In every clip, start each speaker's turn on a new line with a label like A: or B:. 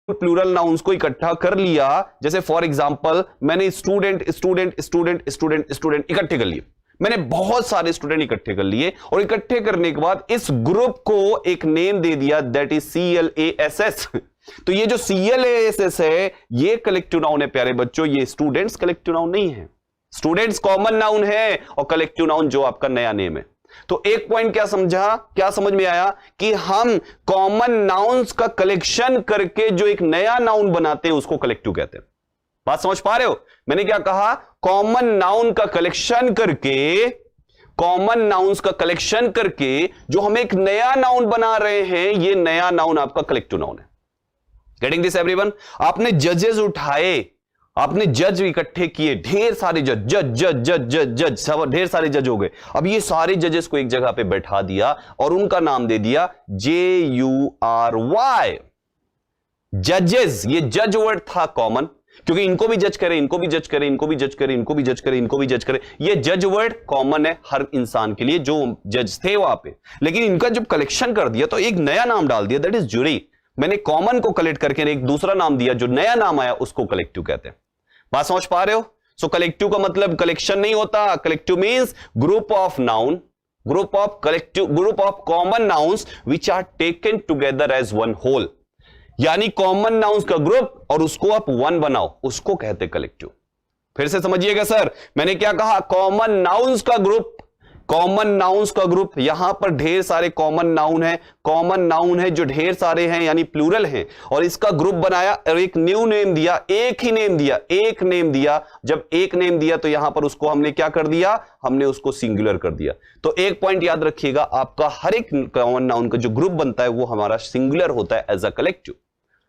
A: Plural nouns को इकट्ठा कर लिया, जैसे फॉर एग्जांपल मैंने student student student student student इकट्ठे कर लिए, मैंने बहुत सारे स्टूडेंट इकट्ठे कर लिए और इकट्ठे करने के बाद इस ग्रुप को एक नेम दे दिया, दैट इज CLASS। तो ये जो CLASS है ये कलेक्टिव नाउन है प्यारे बच्चों, ये स्टूडेंट्स कलेक्टिव नाउन नहीं है। स्टूडेंट्स कॉमन नाउन है और कलेक्टिव नाउन जो आपका नया नेम है। तो एक पॉइंट क्या समझा, क्या समझ में आया कि हम कॉमन नाउन्स का कलेक्शन करके जो एक नया नाउन बनाते हैं उसको कलेक्टिव कहते हैं। बात समझ पा रहे हो? मैंने क्या कहा, कॉमन नाउन का कलेक्शन करके, कॉमन नाउन्स का कलेक्शन करके जो हम एक नया नाउन बना रहे हैं, ये नया नाउन आपका कलेक्टिव नाउन है। Getting this everyone? आपने जजेस उठाए, आपने जज इकट्ठे किए, ढेर सारे जज जज जज जज जज जज सब ढेर सारे जज हो गए। अब ये सारे जजेस को एक जगह पे बैठा दिया और उनका नाम दे दिया JURY, जजेस। ये जज वर्ड था कॉमन, क्योंकि इनको भी जज करें, इनको भी जज करें, इनको भी जज करें, इनको भी जज करें, इनको भी जज करें। ये जज वर्ड कॉमन है हर इंसान के लिए जो जज थे वहां पे, लेकिन इनका जब कलेक्शन कर दिया तो एक नया नाम डाल दिया, दैट इज ज्यूरी। मैंने कॉमन को कलेक्ट करके एक दूसरा नाम दिया, जो नया नाम आया उसको कलेक्टिव कहते हैं। बात समझ पा रहे हो? सो कलेक्टिव का मतलब कलेक्शन नहीं होता, collective means group of noun, group of collective, group of common nouns which are taken together as one whole. यानी कॉमन नाउन्स का ग्रुप और उसको आप वन बनाओ, उसको कहते कलेक्टिव। फिर से समझिएगा सर, मैंने क्या कहा, कॉमन नाउन्स का ग्रुप, कॉमन नाउन्स का ग्रुप। यहां पर ढेर सारे कॉमन नाउन है, कॉमन नाउन है जो ढेर सारे हैं यानी प्लूरल हैं, और इसका ग्रुप बनाया और एक न्यू नेम दिया, एक ही नेम दिया, एक नेम दिया। जब एक नेम दिया तो यहां पर उसको हमने क्या कर दिया, हमने उसको सिंगुलर कर दिया। तो एक पॉइंट याद रखिएगा, आपका हर एक कॉमन नाउन का जो ग्रुप बनता है वो हमारा सिंगुलर होता है as a collective.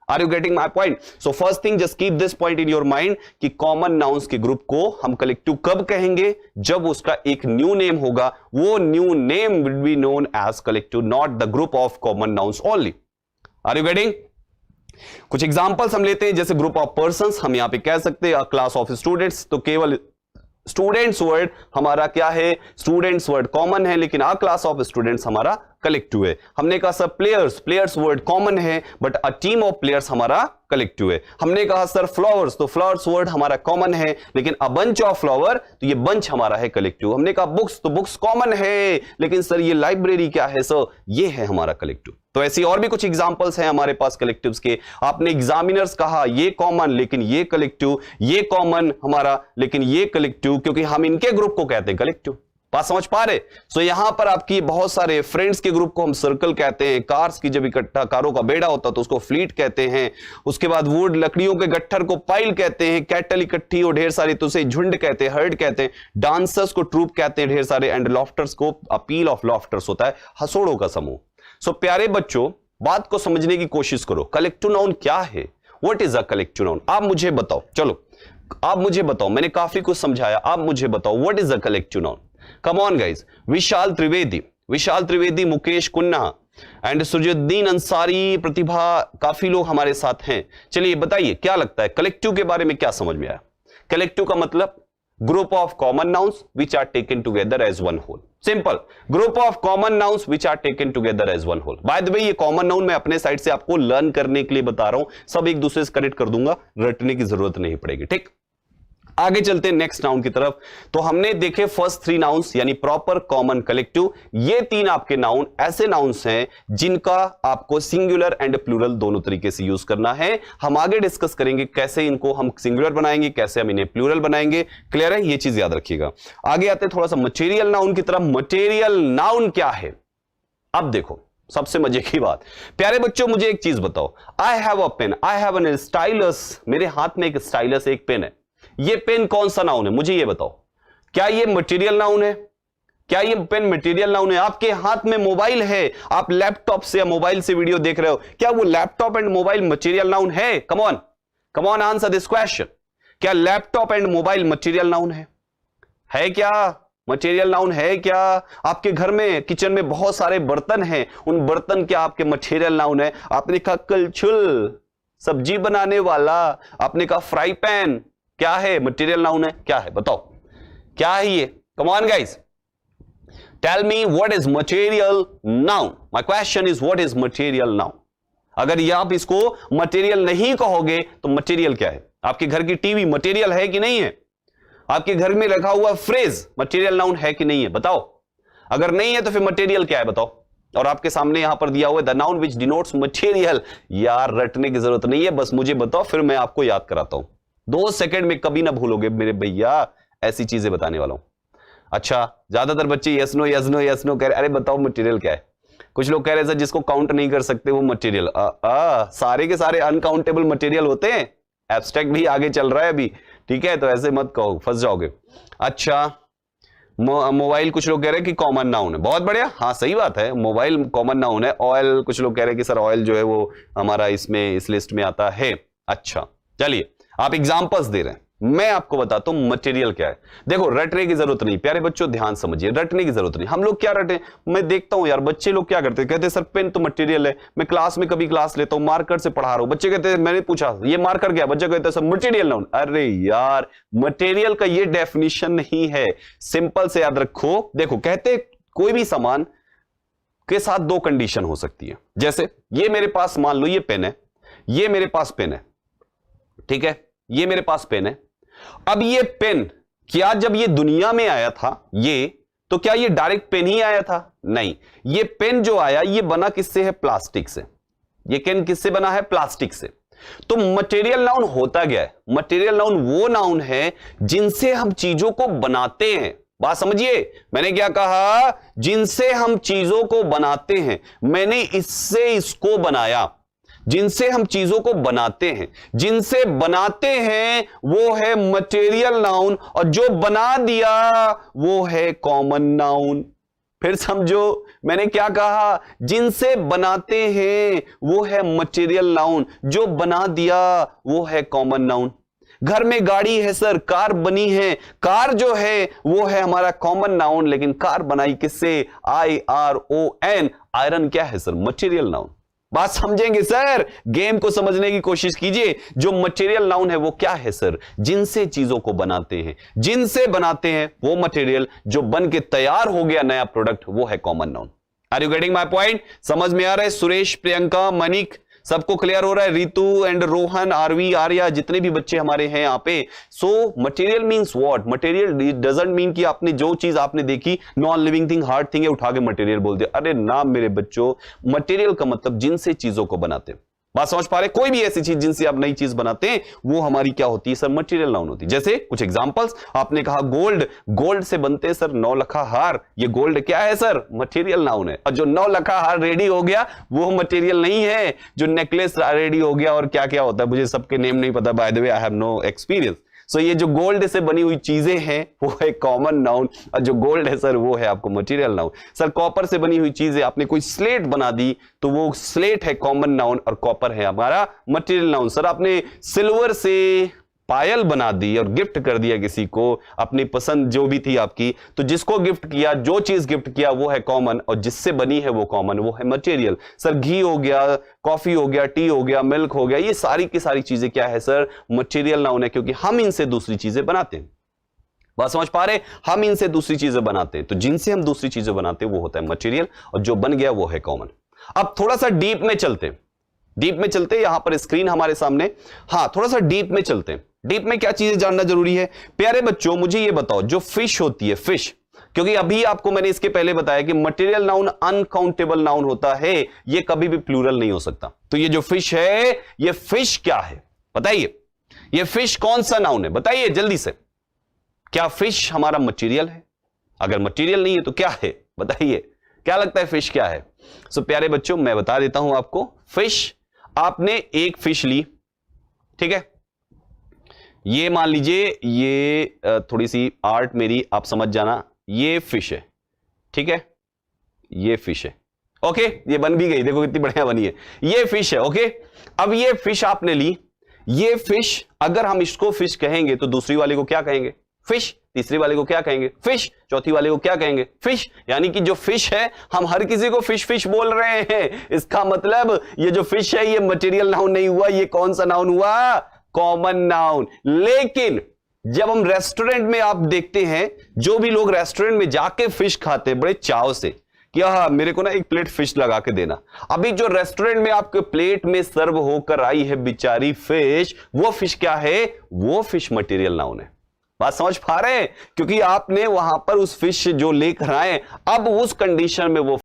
A: Are you getting my point? So first thing, just keep this point in your mind कि कॉमन नाउन्स के ग्रुप को हम कलेक्टिव कब कहेंगे, जब उसका एक न्यू नेम होगा। वो new name will be known as collective, not the group of common nouns only. Are you getting? कुछ एग्जांपल्स हम लेते हैं, जैसे ग्रुप ऑफ पर्संस हम यहां पे कह सकते हैं क्लास ऑफ स्टूडेंट्स। तो केवल स्टूडेंट्स वर्ड हमारा क्या है, स्टूडेंट्स वर्ड कॉमन है, लेकिन आ क्लास ऑफ स्टूडेंट्स हमारा कलेक्टिव है। हमने कहा sir players, players word common है but a team of players हमारा कलेक्टिव है। हमने कहा सर फ्लावर्स, तो फ्लावर्स वर्ड हमारा कॉमन है, लेकिन अ बंच ऑफ फ्लावर, तो ये बंच हमारा है कलेक्टिव। हमने कहा बुक्स, तो बुक्स कॉमन है, लेकिन सर ये लाइब्रेरी क्या है, सर ये है हमारा कलेक्टिव। तो ऐसी और भी कुछ एग्जांपल्स हैं हमारे पास कलेक्टिव्स के। आपने एग्जामिनर्स कहा, ये कॉमन लेकिन ये कलेक्टिव, ये कॉमन हमारा लेकिन ये कलेक्टिव, क्योंकि हम इनके ग्रुप को कहते हैं कलेक्टिव। बात समझ पा रहे? सो यहां पर आपकी बहुत सारे फ्रेंड्स के ग्रुप को हम सर्कल कहते हैं। कार्स की जब इकट्ठा, कारों का बेड़ा होता तो उसको फ्लीट कहते हैं। उसके बाद वुड, लकड़ियों के गट्ठर को पाइल कहते हैं। कैटल इकट्ठी और ढेर सारी तो उसे झुंड कहते हैं, हर्ड कहते हैं। डांसर्स को ट्रूप कहते हैं ढेर सारे, एंड लॉफ्टर्स को अपील ऑफ लॉफ्टर्स होता है, हंसोड़ों का समूह। सो प्यारे बच्चों, बात को समझने की कोशिश करो, कलेक्टिव नाउन क्या है, what is a collective noun. आप मुझे बताओ, चलो आप मुझे बताओ, मैंने काफी कुछ समझाया, आप मुझे बताओ what is a collective noun. Come on guys, Vishal Trivedi, Mukesh Kunna and Sujuddin Ansari, Pratibha, काफी लोग हमारे साथ हैं। चलिए बताइए क्या लगता है कलेक्टिव के बारे में, क्या समझ में आया? कलेक्टिव का मतलब group of common nouns which are taken together as one whole. Simple, group of common nouns which are taken together as one whole. By the way, ये कॉमन नाउन मैं अपने साइड से आपको लर्न करने के लिए बता रहा हूं, सब एक दूसरे से कनेक्ट कर दूंगा, रटने की जरूरत नहीं पड़ेगी। ठीक, आगे चलते हैं नेक्स्ट नाउन की तरफ। तो हमने देखे फर्स्ट थ्री नाउन्स यानी प्रॉपर, कॉमन, कलेक्टिव। ये तीन आपके नाउन ऐसे नाउन्स हैं जिनका आपको सिंगुलर एंड प्लूरल दोनों तरीके से यूज करना है। हम आगे डिस्कस करेंगे कैसे इनको हम सिंगुलर बनाएंगे, कैसे हम इन्हें प्लूरल बनाएंगे। क्लियर है? ये चीज याद रखिएगा। आगे आते हैं थोड़ा सा मटेरियल नाउन की तरफ। मटेरियल नाउन क्या है? अब देखो सबसे मजे की बात, प्यारे बच्चों मुझे एक चीज बताओ। I have a pen, I have an stylus, मेरे हाथ में एक स्टाइलस, एक पेन है। ये पेन कौन सा नाउन है, मुझे ये बताओ। क्या ये मटेरियल नाउन है? क्या ये पेन मटेरियल नाउन है? आपके हाथ में मोबाइल है, आप लैपटॉप से या मोबाइल से वीडियो देख रहे हो, क्या वो laptop and mobile material noun है? Come on answer this question. क्या laptop and mobile material noun है क्या? मटेरियल नाउन है क्या? आपके घर में, किचन में बहुत सारे बर्तन हैं, उन बर्तन क्या आपके मटेरियल नाउन है? आपने कहा कलछुल, सब्जी बनाने वाला, आपने कहा फ्राई पैन, क्या है? मटेरियल नाउन है। क्या है बताओ, क्या है ये? Come on guys, tell me what is material noun. My question is what is material noun. अगर ये आप इसको मटेरियल नहीं कहोगे तो मटेरियल क्या है? आपके घर की टीवी मटेरियल है कि नहीं है? आपके घर में रखा हुआ फ्रिज मटेरियल नाउन है कि नहीं है? बताओ। अगर नहीं है तो फिर मटेरियल क्या है बताओ? और आपके सामने यहां पर दिया हुआ है the noun which denotes material. यार रटने की जरूरत नहीं है, बस मुझे बताओ फिर मैं आपको याद कराता हूं। 2 सेकंड में कभी ना भूलोगे मेरे भैया, ऐसी चीजें बताने वाला हूं। अच्छा, ज्यादातर बच्चे yes no yes no yes no कह रहे, अरे बताओ मटेरियल क्या है? कुछ लोग कह रहे हैं सर जिसको काउंट नहीं कर सकते वो मटेरियल। सारे के सारे अनकाउंटेबल मटेरियल होते हैं। एब्स्ट्रैक्ट भी आगे चल रहा है अभी, ठीक है? तो ऐसे मत कहो, फंस जाओगे। अच्छा, मोबाइल कुछ लोग कह रहे हैं कि कॉमन नाउन है। बहुत बढ़िया, हाँ सही बात है, मोबाइल कॉमन नाउन है। ऑयल कुछ लोग कह रहे हैं कि सर ऑयल जो है वो हमारा इसमें इस लिस्ट में आता है। अच्छा चलिए, आप एग्जांपल्स दे रहे हैं, मैं आपको बताता हूं मटेरियल क्या है। देखो रटने की जरूरत नहीं प्यारे बच्चों, ध्यान समझिए, रटने की जरूरत नहीं। हम लोग क्या रटे, मैं देखता हूं यार बच्चे लोग क्या करते हैं, कहते हैं सर पेन तो मटेरियल है। मैं क्लास में कभी क्लास लेता हूं, मार्कर से पढ़ा रहा हूं, बच्चे कहते हैं, मैंने पूछा ये मार्कर क्या, बच्चे कहते हैं सर मटेरियल नाउन। अरे यार मटेरियल का ये डेफिनेशन नहीं है, सिंपल से याद रखो। देखो कहते कोई भी सामान के साथ 2 कंडीशन हो सकती है। जैसे ये मेरे पास मान लो ये पेन है, ये मेरे पास पेन है, ठीक है, ये मेरे पास पेन है। अब ये पेन क्या जब ये दुनिया में आया था ये, तो क्या ये डायरेक्ट पेन ही आया था? नहीं, ये पेन जो आया ये बना किससे है? प्लास्टिक से। ये पेन किससे बना है? प्लास्टिक से। तो मटेरियल नाउन होता क्या है? मटेरियल नाउन वो नाउन है जिनसे हम चीजों को बनाते हैं। बात समझिए, मैंने क्या कहा? जिनसे हम चीजों को बनाते हैं। मैंने इससे इसको बनाया, जिनसे हम चीजों को बनाते हैं, जिनसे बनाते हैं वो है मटेरियल नाउन, और जो बना दिया वो है कॉमन नाउन। फिर समझो मैंने क्या कहा? जिनसे बनाते हैं वो है मटेरियल नाउन, जो बना दिया वो है कॉमन नाउन। घर में गाड़ी है सर, कार बनी है, कार जो है वो है हमारा कॉमन नाउन, लेकिन कार बनाई किससे? IRON, आयरन क्या है सर? Material noun. बात समझेंगे सर, गेम को समझने की कोशिश कीजिए। जो मटेरियल नाउन है वो क्या है सर? जिनसे चीजों को बनाते हैं, जिनसे बनाते हैं वो मटेरियल, जो बन के तैयार हो गया नया प्रोडक्ट वो है common noun. Are you getting my point? समझ में आ रहा है? सुरेश, प्रियंका, मनिक, सबको क्लियर हो रहा है? रितु एंड रोहन, आरवी, आर्या, जितने भी बच्चे हमारे हैं यहाँ पे। So material means what? Material doesn't mean कि आपने जो चीज आपने देखी non living thing, hard thing है, उठा के मटेरियल बोल दिया। अरे ना मेरे बच्चों, मटेरियल का मतलब जिनसे चीजों को बनाते हैं। बात समझ पा रहे? कोई भी ऐसी चीज जिनसे आप नई चीज बनाते हैं वो हमारी क्या होती है सर? मटेरियल नाउन होती है। जैसे कुछ एग्जांपल्स, आपने कहा गोल्ड, गोल्ड से बनते हैं सर 9 लखा हार। ये गोल्ड क्या है सर? मटेरियल नाउन है। और जो 9 लखा हार रेडी हो गया वो मटेरियल नहीं है। जो नेकलेस रेडी हो गया और क्या क्या होता है मुझे सबके नेम नहीं पता, by the way I have no experience. So ये जो गोल्ड से बनी हुई चीजें हैं वो है कॉमन नाउन, और जो गोल्ड है सर वो है आपको मटेरियल नाउन। सर कॉपर से बनी हुई चीजें, आपने कोई स्लेट बना दी तो वो स्लेट है कॉमन नाउन और कॉपर है हमारा मटेरियल नाउन। सर आपने सिल्वर से पायल बना दी और गिफ्ट कर दिया किसी को, अपनी पसंद जो भी थी आपकी, तो जिसको गिफ्ट किया, जो चीज गिफ्ट किया वो है कॉमन, और जिससे बनी है वो कॉमन, वो है मटेरियल। सर घी हो गया, कॉफी हो गया, टी हो गया, मिल्क हो गया, ये सारी की सारी चीजें क्या है सर? मटेरियल नाउन है, क्योंकि हम इनसे दूसरी चीजें बनाते हैं। बात समझ पा रहे? हम इनसे दूसरी चीजें बनाते हैं, तो जिनसे हम दूसरी चीजें बनाते हैं वो होता है मटेरियल, और जो बन गया वो है कॉमन। अब थोड़ा सा डीप में चलते हैं, डीप में चलते हैं। यहां पर स्क्रीन हमारे सामने, हाँ थोड़ा सा डीप में चलते हैं। डीप में क्या चीजें जानना जरूरी है? प्यारे बच्चों मुझे ये बताओ, जो फिश होती है, फिश, क्योंकि अभी आपको मैंने इसके पहले बताया कि मटेरियल नाउन अनकाउंटेबल नाउन होता है, ये कभी भी प्लूरल नहीं हो सकता। तो ये जो फिश है, ये फिश क्या है बताइए? ये फिश कौन सा नाउन है बताइए जल्दी से? क्या फिश हमारा मटेरियल है? अगर मटेरियल नहीं है तो क्या है बताइए? क्या लगता है फिश क्या है? सो प्यारे बच्चों मैं बता देता हूं आपको। फिश, आपने एक फिश ली, ठीक है, ये मान लीजिए, ये थोड़ी सी आर्ट मेरी आप समझ जाना, ये फिश है, ठीक है, ये फिश है, ओके, ये बन भी गई, देखो कितनी बढ़िया बनी है, ये फिश है, ओके। अब ये फिश आपने ली, ये फिश, अगर हम इसको फिश कहेंगे तो दूसरी वाले को क्या कहेंगे? फिश। तीसरी वाले को क्या कहेंगे? फिश। चौथी वाले को क्या कहेंगे? फिश। यानी कि जो फिश है, हम हर किसी को फिश फिश बोल रहे हैं। इसका मतलब ये जो फिश है ये मटेरियल नाउन नहीं हुआ, ये कौन सा नाउन हुआ? Common noun. लेकिन जब हम रेस्टोरेंट में आप देखते हैं, जो भी लोग रेस्टोरेंट में जाके फिश खाते हैं बड़े चाव से, कि हाँ मेरे को ना एक प्लेट फिश लगा के देना। अभी जो रेस्टोरेंट में आपके प्लेट में सर्व होकर आई है बेचारी फिश, वो फिश क्या है? वो फिश मटेरियल नाउन है। बात समझ पा रहे हैं? क्योंकि आपने वहां पर उस फिश जो लेकर आए, अब उस कंडीशन में वो